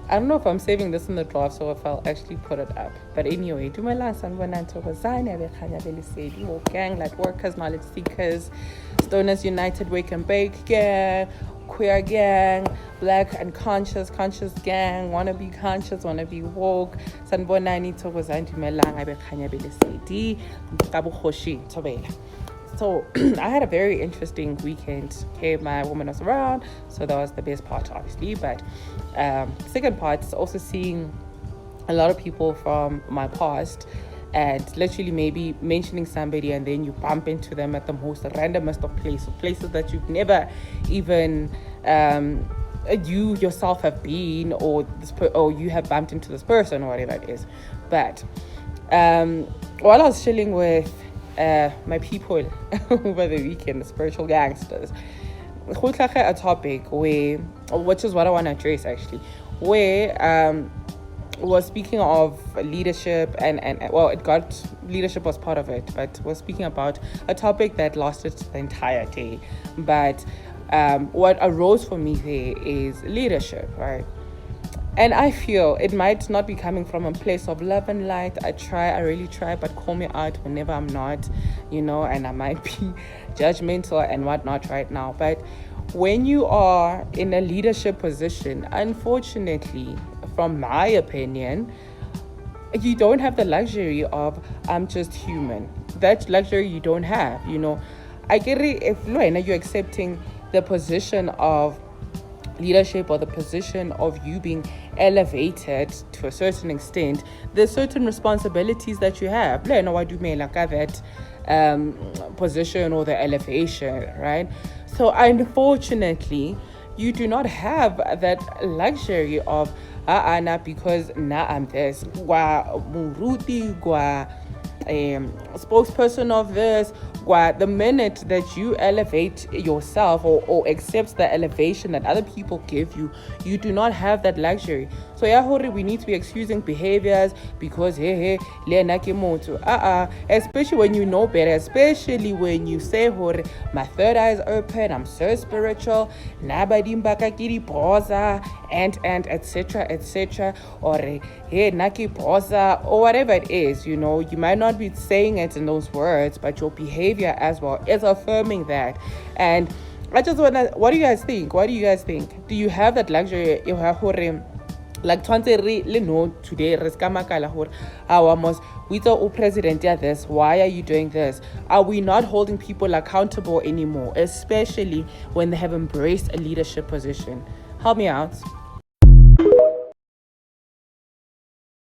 I don't know if I'm saving this in the draft or if I'll actually put it up. But anyway, dumelang sanibonani thokozani abekhanya belisedi whole gang, like workers, knowledge seekers, stoners united, wake and bake gang, queer gang, black and conscious gang, wanna be conscious, wanna be woke. Sanibonani thokozani dumelang abekhanya belisedi kabukhoshi thobela. So I had a very interesting weekend. Okay, my woman was around, so that was the best part, obviously. But second part is also seeing a lot of people from my past, and literally maybe mentioning somebody, and then you bump into them at the most randomest of places that you've never even you yourself have been, or or you have bumped into this person, or whatever it is. But while I was chilling with my people over the weekend, the spiritual gangsters, a topic which is what I want to address actually, where was speaking of leadership and well, leadership was part of it, but was speaking about a topic that lasted the entire day. But what arose for me there is leadership, right? And I feel it might not be coming from a place of love and light. I really try, but call me out whenever I'm not, and I might be judgmental and whatnot right now. But when you are in a leadership position, unfortunately, from my opinion, you don't have the luxury of, I'm just human. That luxury you don't have, I get it if you're accepting the position of leadership or the position of you being elevated to a certain extent, there's certain responsibilities that you have. That position or the elevation, right? So unfortunately, you do not have that luxury of because I'm this spokesperson of this. The minute that you elevate yourself or accept the elevation that other people give you, you do not have that luxury. So we need to be excusing behaviors because especially when you know better, especially when you say my third eye is open, I'm so spiritual, and etc, or or whatever it is. You might not be saying it in those words, but your behavior as well is affirming that. And I just want to, what do you guys think? Do you have that luxury? Like today we president this, why are you doing this? Are we not holding people accountable anymore, especially when they have embraced a leadership position? Help me out.